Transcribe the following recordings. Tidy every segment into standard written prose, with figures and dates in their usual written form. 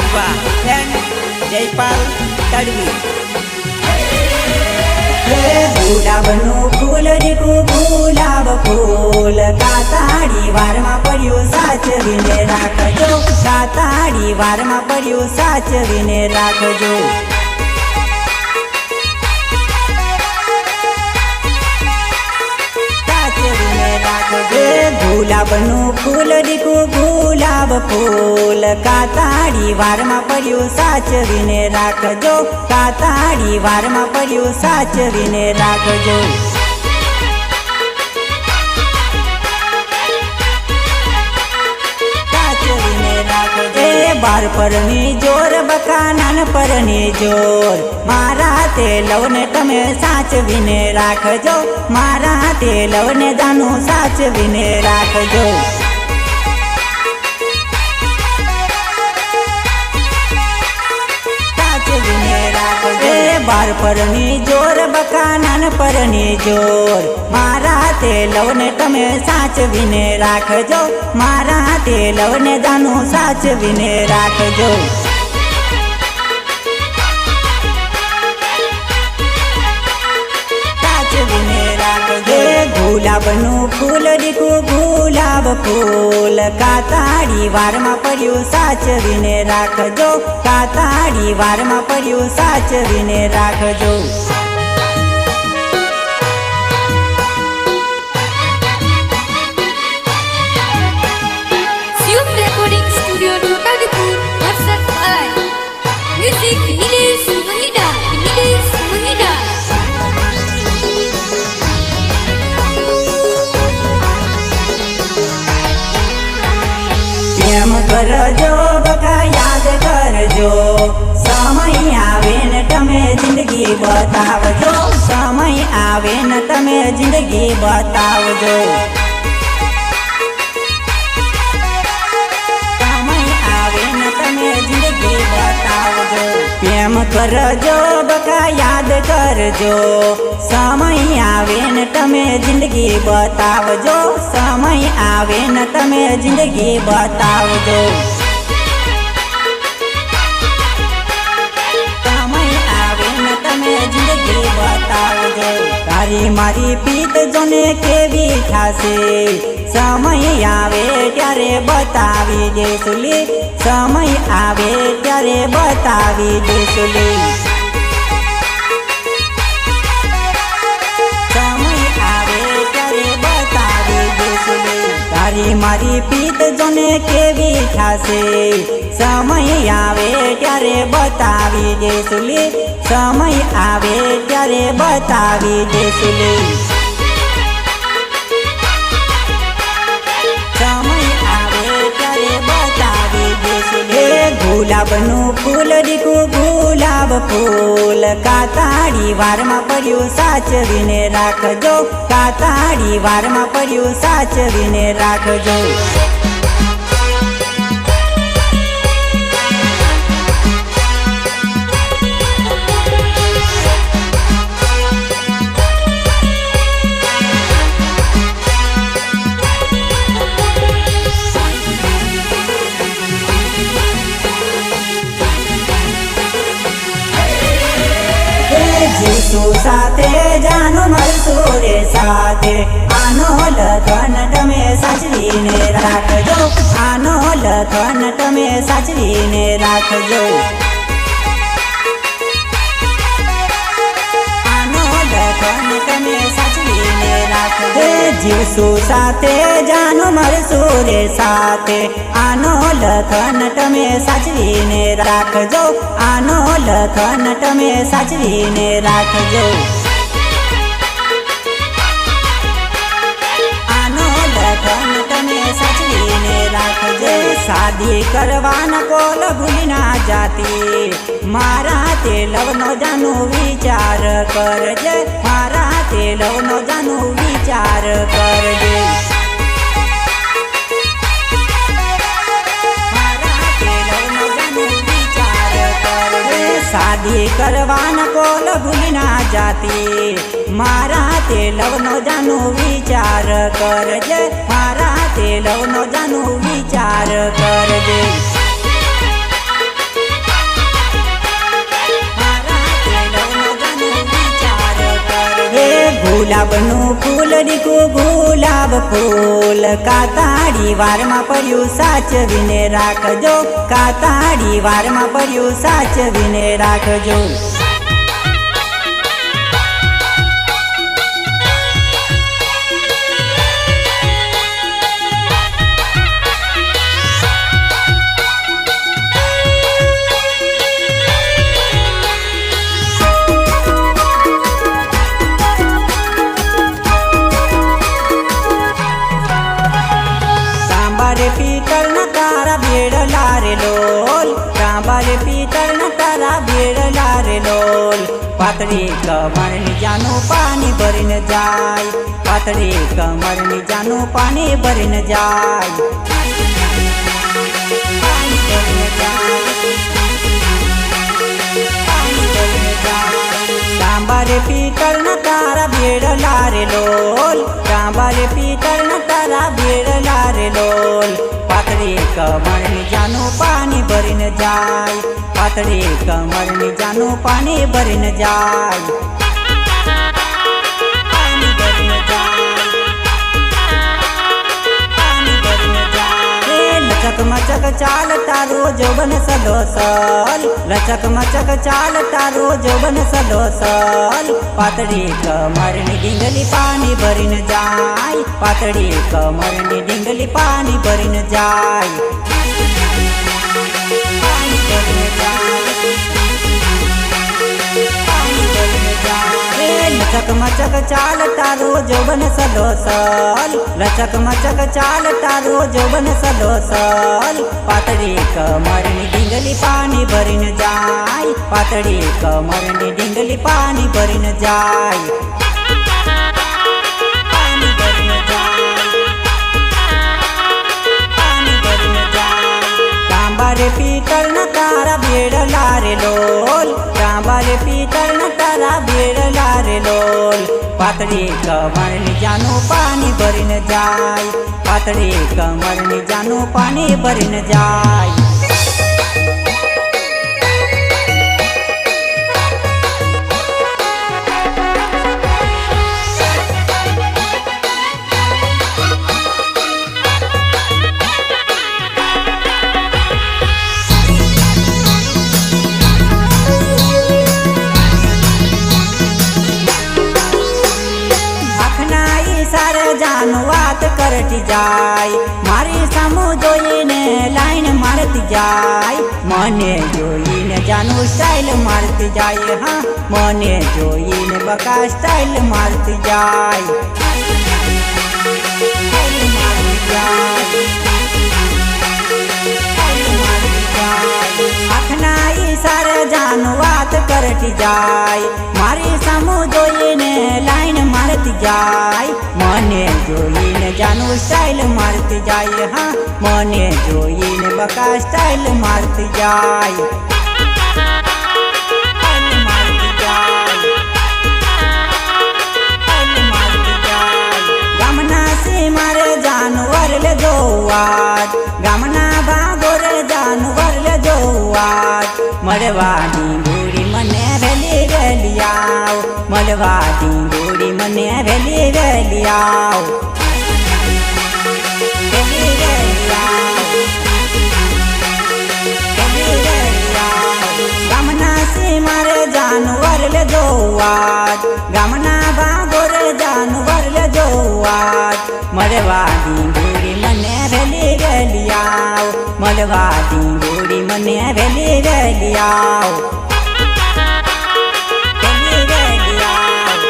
Shiva and Jaipal Tadvi. गुलाबनु फूल रीकू गुलाब फूल काताड़ी वारमा पड्यो साचवीने राखजो, काताड़ी वारमा पड्यो साचवीने राखजो। गुलाबनु फूल रीकू गुलाब फूल काताड़ी वारमा पड्यो साचवीने राखजो, काताड़ी वारमा पड्यो साचवीने राखजो। बार परनी जोर बका नान परनी जोर मारा तेलवने तमे साचवीने राखजो, मारा तेलवने जानु साचवीने राखजो। बार परनी जोर बका नान परनी जोर मारा तेलवने तमे साचवीने राखजो, मारा तेलवने जानु साचवीने राखजो। गुलाबनु फूल रीकू गुलाब फूल काताड़ी वारमा पड्यो साचवीने राखजो, काताड़ी वारमा पड्यो साचवीने राखजो। Sium Recording Studio Notadipur, Marsat Alai. Music Nilesh Mahida, Nilesh Mahida. प्रेम करजो बका याद करजो, समय आवे न तमे जिंदगी बतावजो, समय आवे न तमे जिंदगी बतावजो। समय आवे न तमे जिंदगी बतावजो। प्रेम करजो बका याद करजो, समय आवे न तमे जिंदगी बतावजो, समय आवे न तमे जिंदगी बतावजो। समय आवे न तमे जिंदगी बतावजो। तारी मारी पीत जोने केवी थासे, समय आवे त्यारे बतावी देसुली, समय आवे त्यारे बतावी देसुली। तारी मारी पीत जोने केवी थासे, समय आवे त्यारे बतावी देसुली, समय आवे त्यारे बतावी देसुली। समय आवे त्यारे बतावी देसुली। गुलाबनु फूल रीकू गुलाब फूल काताड़ी वारमा पड्यो साचवीने राखजो, काताड़ी वारमा पड्यो साचवीने राखजो। जीसु साथे जानु मरसु रे साथे, आनो लखन तमे साचवीने राखजो, आनो लखन तमे साचवीने राखजो। आनो लखन तमे साचवीने राखजो। जीसु साथे जानु मरसु रे साथे, आनो लखन तमे साचवीने राखजो, आनो लखन तमे साचवीने राखजो। आनो लखन तमे साचवीने राखजो। शादी करवान कोल भूली ना जाती, मारा तेलवनो जानु विचार करजे, मारा तेलवनो जानु विचार करजे। शादी करवान कोल भूली ना जाती, मारा तेलवनो जानु विचार करजे, मारा तेलवनो जानु विचार करजे। ગુલાબનું ફૂલ દીકું ગુલાબ ફૂલ કાતાડી વારમાં પડ્યું સાચવીને રાખજો કાતાડી વારમાં પડ્યું સાચવીને રાખજો पीतल न तारा भेड़ लारे लोल कांबारे पीतल न तारा भेड़ लारे लोल पातળી કમરની જાનું પાણી ભરીને જાય પાતળી કમરની જાનું પાણી ભરીને જાય પાણી ભરીને જાય પાણી ભરીને જાય કાંબારે પીતલ ન તારા ભેડ લારે લોલ કાંબારે પીતલ ન તારા ભેડ લારે લોલ પાતળી કમરની જાનું પાણી ભરીને જાય પાતળી કમરની જાનું પાણી ભરીને જાય પાણી ભરીને જાય પાણી ભરીને જાય લચક મચક ચાલતા રોજ બન સલોસલ લચક મચક ચાલતા રોજ બન સલોસલ પાતળી કમરની ડીંગલી પાણી ભરીને જાય પાતળી કમરની ડીંગલી પાણી ભરીને જાય પાણી ભરીને જાય પાણી ભરીને જાય લચક મચક ચાલતા રોજ બન સલોસલ લચક મચક ચાલતા રોજ બન સલોસલ પાતળી કમરની ડીંગલી પાણી ભરીને જાય પાતળી કમરની ડીંગલી પાણી ભરીને જાય પાણી ભરીને જાય પાણી ભરીને જાય કાંબારે પીતળ ન તારા ભેડ લારે લોલ કાંબારે પીતળ ન તારા ભેડ લારે લોલ પાતળી કમરની જાનું પાણી ભરીને જાય પાતળી કમરની જાનું પાણી ભરીને જાય જાનું વાત કરતી જાય મારી સામુ જોઈને લાઈન મારતી જાય મને જોઈને જાનું સ્ટાઇલ મારતી જાય હા મને જોઈને બકા સ્ટાઇલ મારતી જાય આખના ઈશારે જાનું વાત કરતી જાય મારી સામુ જોઈને લાઈન મારતી જાય મને જોઈને જાનું સ્ટાઇલ મારતી જાય હા મને જોઈને બકા સ્ટાઇલ મારતી જાય ગામના સી મારે જાનવર લે જોવાત ગામના ભાગોર જાનવર લે જોવાત મળવાની ગોળી મને વેલી વેલી આવ મળવાની ગોળી મને વેલી વેલી આવ વેલી વેલી આવ વેલી વેલી આવ ગામના સી મારે જાનવર લે જોવાત ગામના ભાગોર જાનવર લે જોવાત મળવાની ગોળી મને વેલી વેલી આવ મળવાની ગોળી મને વેલી વેલી આવ વેલી વેલી આવ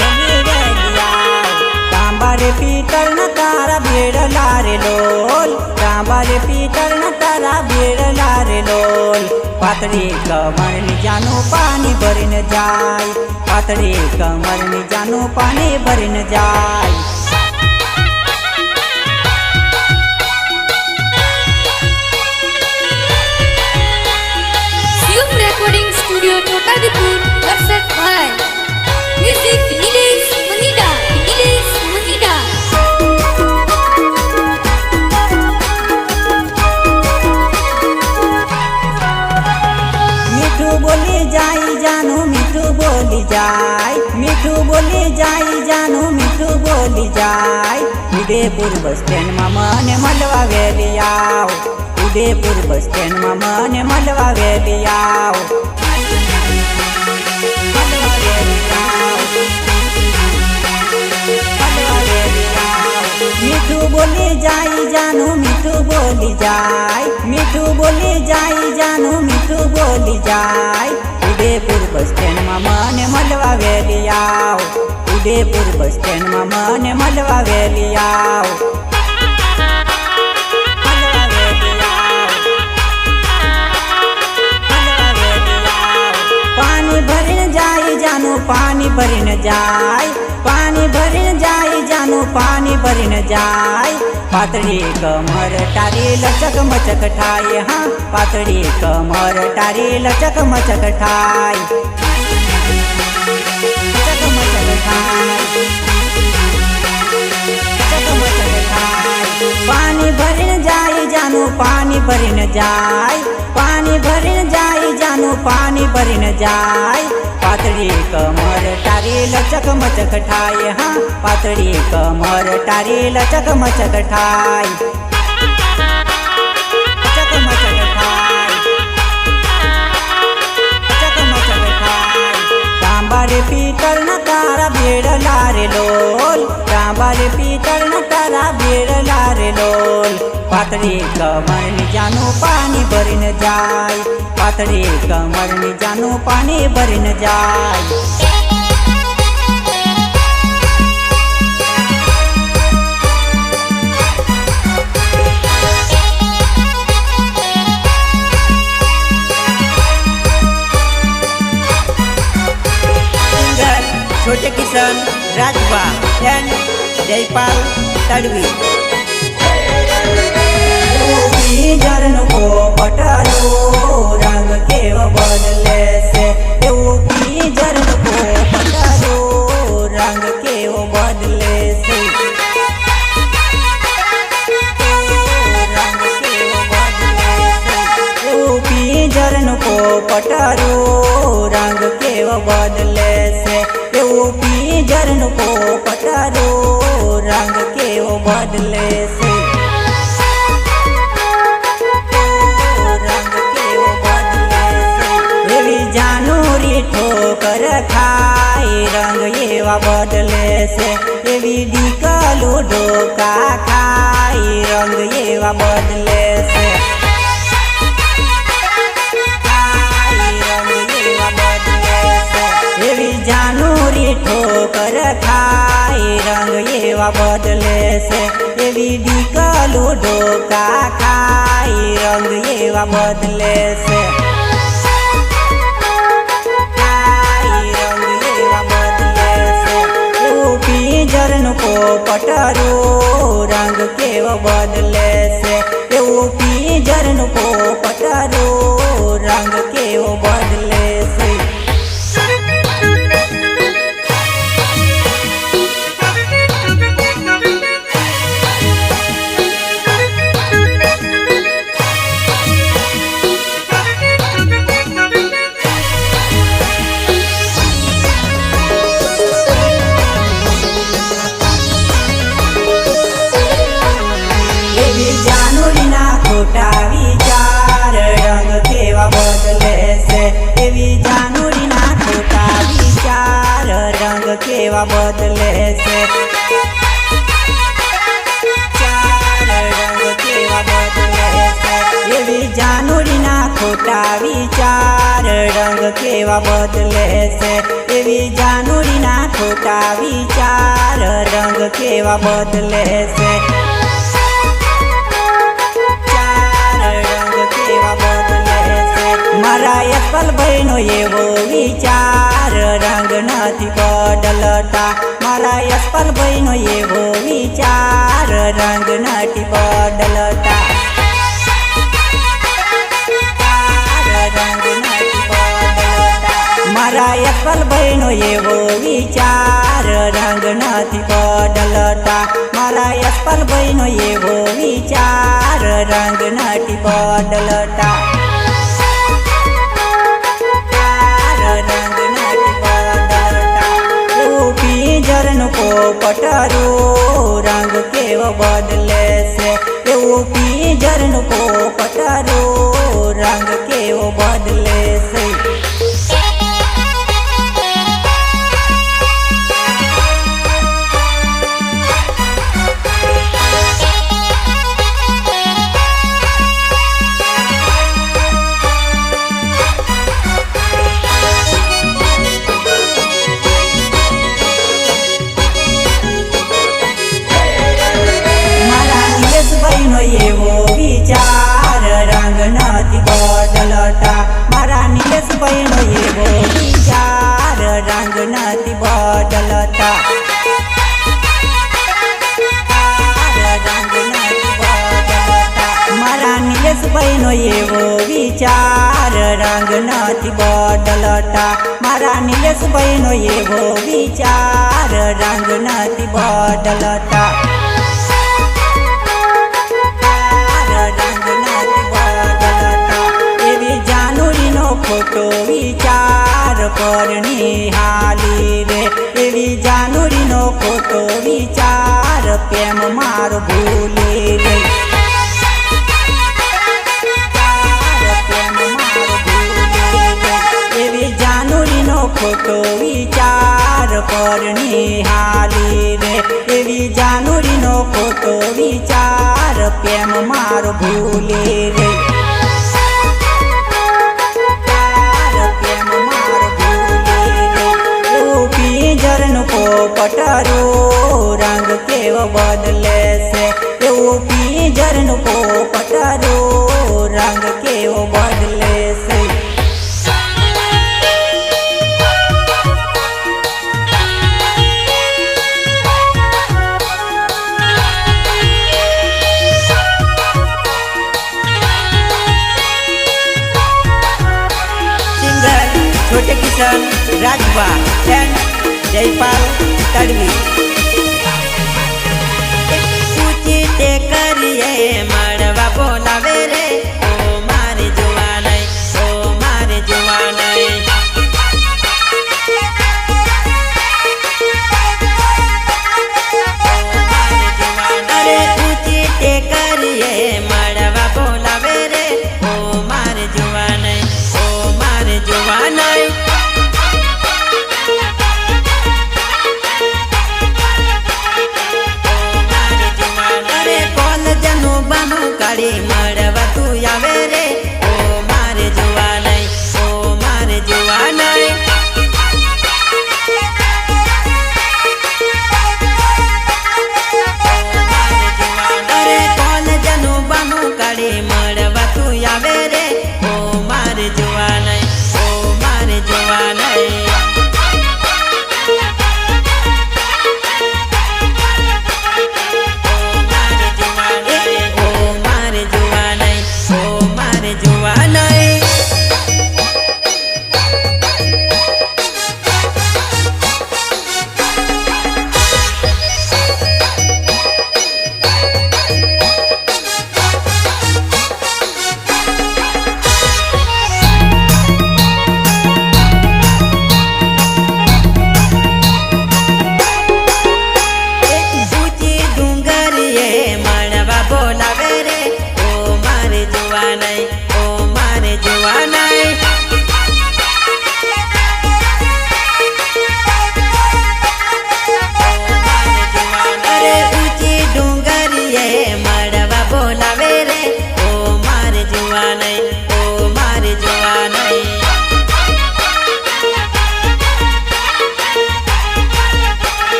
વેલી વેલી આવ કાંબારે પીતળ ન તારા ભેડ લારે લોલ કાંબારે પીતળ ન તારા ભેડ લારે લોલ પાતળી કમરની જાનું પાણી ભરીને જાય પાતળી કમરની જાનું પાણી ભરીને જાય Shivam Recording Studio Totadipur, Varsat Music Nilesh Mahida, Nilesh Mahida. મીઠું બોલી જાય જાનું મીઠું બોલી જાય બોલી જાય ઉદયપુર બસ સ્ટેન્ડમાં મને મળવા વેલી આવ ઉદયપુર બસ સ્ટેન્ડમાં મને મળવા વેલી આવ મળવા વેલી આવ મળવા વેલી આવ મીઠું બોલી જાય જાનું મીઠું બોલી જાય મીઠું બોલી જાય જાનું મીઠું બોલી જાય ઉદયપુર બસ સ્ટેન્ડમાં મને મળવા વેલી આવ ઉદયપુર બસ સ્ટેન્ડમાં મને મળવા વેલી આવ મળવા વેલી આવ મળવા વેલી આવ પાણી ભરીને જાય જાનું પાણી ભરીને જાય પાણી ભરીને જાય જાનું પાણી ભરીને જાય પાતળી કમર તારી લચક મચક ઠાય હા પાતળી કમર તારી લચક મચક ઠાય લચક મચક ઠાય લચક મચક ઠાય પાણી ભરીને જાય જાનું પાણી ભરીને જાય પાણી ભરીને જાય જાનું પાણી ભરીને જાય પાતળી કમર તારી લચક મચક ઠાય હા પાતળી કમર તારી લચક મચક ઠાય લચક મચક ઠાય લચક મચક ઠાય તાંબારે પિત્તળના તારા બેડલા રે લોલ તાંબારે પિત્તળના તારા બેડલા રે લોલ પાતળી કમરની જાનું પાણી ભરીને જાય પાતળી કમરની જાનું પાણી ભરીને જાય सिंगर छोटे किशन राजबा एंड जयपाल तड़वी જરણ કો પટારો રંગ કેવો બદલે છે એવું જરણ કો પટારો રંગ કેવો બદલે છે રંગ કેવો બદલે છે એવું જરણ કો પટારો રંગ કેવો બદલે છે એવું જરણ કો પટારો રંગ કેવો બદલે છે ઠોકર ખાય રંગ એવા બદલે છે એવી ડીકલો ઢોકા ખાય રંગ એવા બદલે છે રંગ એવા બદલે છે એવી જાનુરી ઠોકર ખાય રંગ એવા બદલે છે એવી ડીકલો ઢોકા ખાય રંગ એવા બદલે છે જરણ કો પટારો રંગ કેવો બદલે છે એવું જરણ કો પટારો રંગ કેવો બદલે છે ખોટા વિચાર રંગ કેવા બદલે છે એવી જાનુરીના ખોટા વિચાર રંગ કેવા બદલે છે રંગ કેવા બદલે છે એવી જાનુરીના ખોટા વિચાર રંગ કેવા બદલે છે એવી જાનુરીના ખોટા વિચાર રંગ કેવા બદલે છે મારા યશપાલભાઈનો એવો વિચાર રંગ નથી બદલતા મારા યશપાલભાઈનો એવો વિચાર રંગ નથી બદલતા મારા યશપાલભાઈનો એવો વિચાર રંગ નથી બદલતા મારા યશપાલભાઈનો એવો વિચાર રંગ નથી બદલતા રંગ નથી બદલતા એવું પિંજરનો પોપટરું રંગ કેવો બદલે છે એવું પિંજરનું પોપટરું રંગ કેવો બદલે છે. એવો વિચાર રંગ નથી બદલતા મારા નીલેશભાઈનો એવો વિચાર રંગ નથી બદલતા. મારા નીલેશભાઈનો એવો વિચાર રંગ નથી બદલતા મારા નીલેશભાઈનો એવો વિચાર રંગ નથી બદલતા. ખોટો વિચાર પર નિહાલી રે એવી જાનુરીનો ખોટો વિચાર પ્રેમ મારો ભૂલી રે. એવી જાનુરીનો ખોટો વિચાર પર નિહાલી રે એવી જાનુરીનો ખોટો વિચાર પ્રેમ મારો ભૂલી રે. પિંજરનું પોપટરું રંગ કેવો બદલે છે એવું પિંજરનું પોપટરું રંગ કેવો બદલે છે. छोटे किसान राजबा एंड जयपाल तड़वी. पूछी ते करिए मड़वा बोलावे रे ओ मारे जुवानई ओ मारे जुवानई. अरे पूछी ते करिए मड़वा बोलावे रे ओ मारे जुवानई ओ मारे जुवानई. मड़वा तू आवे रे ओ मारे जुवानई ओ मारे जुवानई. अरे कौन जनु बनू काड़ी मड़वा तू आवे रे ओ मारे जुवानई ओ मारे जुवानई.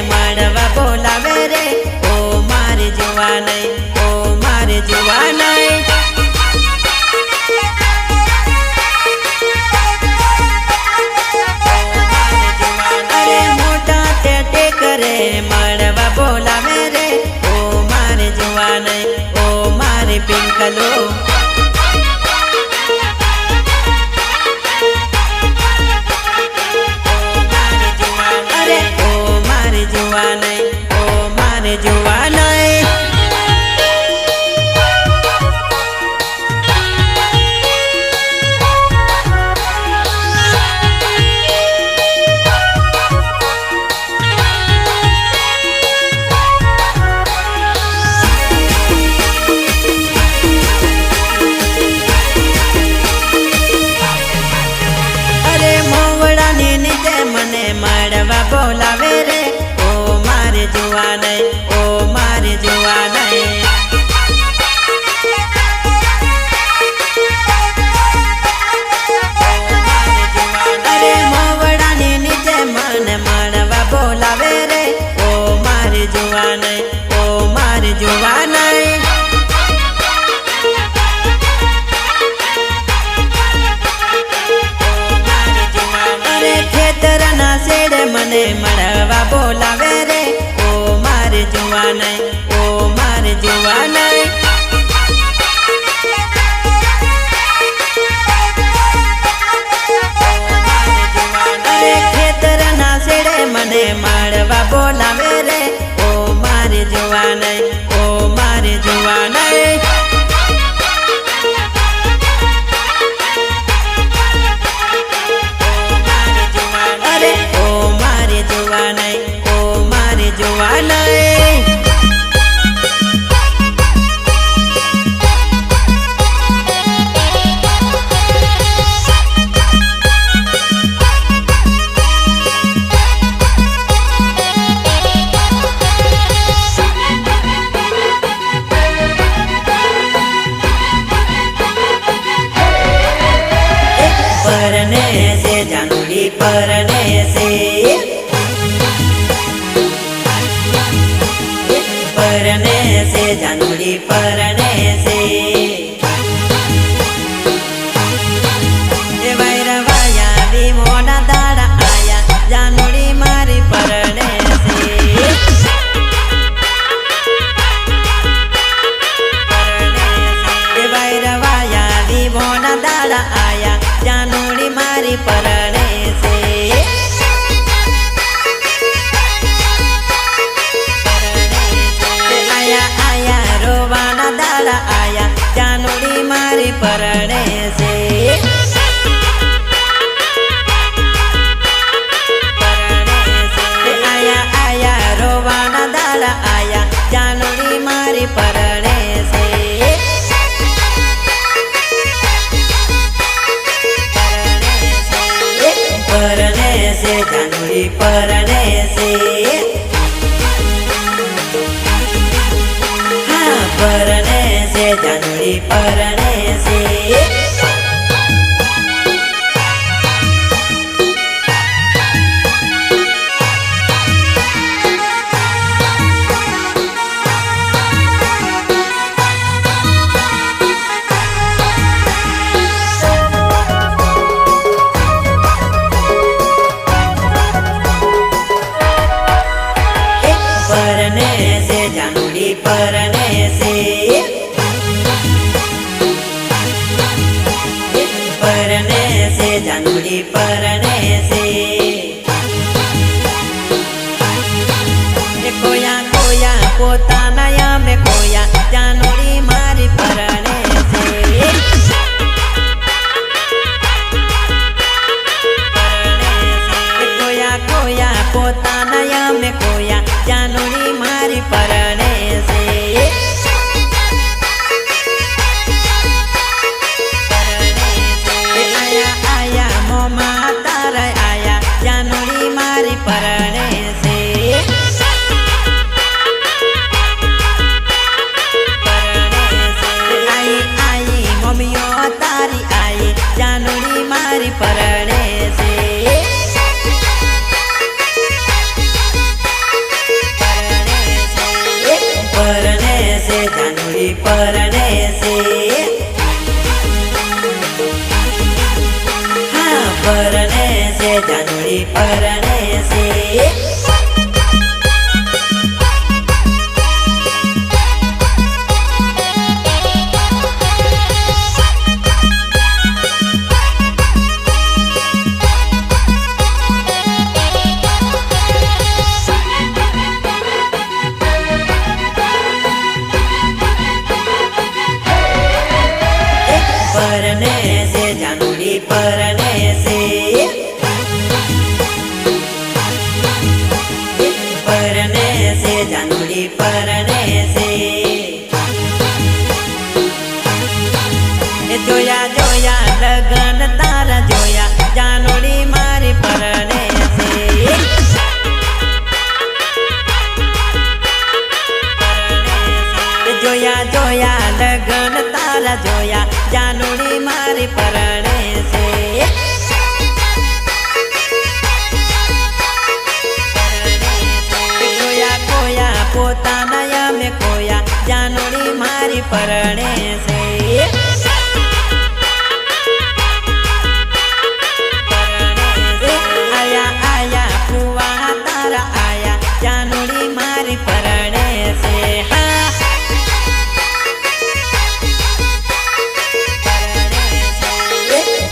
मड़वा बोलावे रे ओ मारे जुवानई ओ मारे जुवानई. अरे मोटा टेटे करे मड़वा बोलावे रे ओ मारे जुवानई ओ मारे पिंकलो. जुवानई ओ मारे जुवानई. મળવા બોલાવે રે ઓ મારે જોવા નહીં ઓ મારે જોવા નહીં અરે મોવડાની નીચે મને મળવા બોલાવે રે ઓ મારે જોવા નહીં ઓ મારે જોવા નહીં ખેતરના શેડે મને મળવા બોલાવે રે ઓ મારે જોવા નહીં ઓ મારે જોવા નહીં અરે ખેતરના શેડે મને મળવા બોલાવે રે ઓ મારે જોવા નહીં ઓ મારે જોવા નહીં અરે ઓ મારે જોવા નહીં ઓ મારે જોવા નહીં परने से जानूरी परने से परने से जानूरी परने से वैरवाया विमोना दाड़ा आया जानूरी मारी परने से वैरवाया विमोना दाड़ा आया जानूरी मारी परणे से आया आया रोवाना दाड़ा आया जानूरी मारी परणे से आया आया रोवाना दाड़ा आया जानूरी मारी परणे से परने से जानूरी परने से हाँ परने से जानूरी परने से परने से जानूरी परने से परने से जानूरी परने से कोया कोया पोता नया में कोया जानूरी मारी परने से कोया कोया पोता नया में कोया जानूरी मारी परने से आया आया मोमा तारा आया जानूरी मारी परने से आई आई मम्मियों तारी आई जानूरी मारी परने से परने से जानूरी परने से हाँ परने से जानूरी परने से परने से जानूरी परने से परने से जानूरी परने से जोया जोया लगन तारा जोया जानूरी मारी परने से પરણે છે આયા આયા ફુવા તારા આયા જાનુડી મારી પરણે છે હા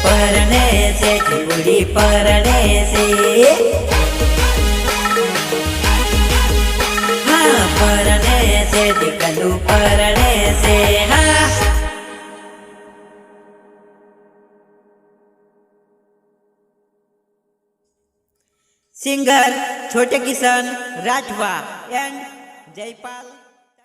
પરણે છે ચીવડી પરણે છે હા પરણે છે દીકલું પરણે છે હા સિંગર छोटे किशन राठवा एंड जयपाल।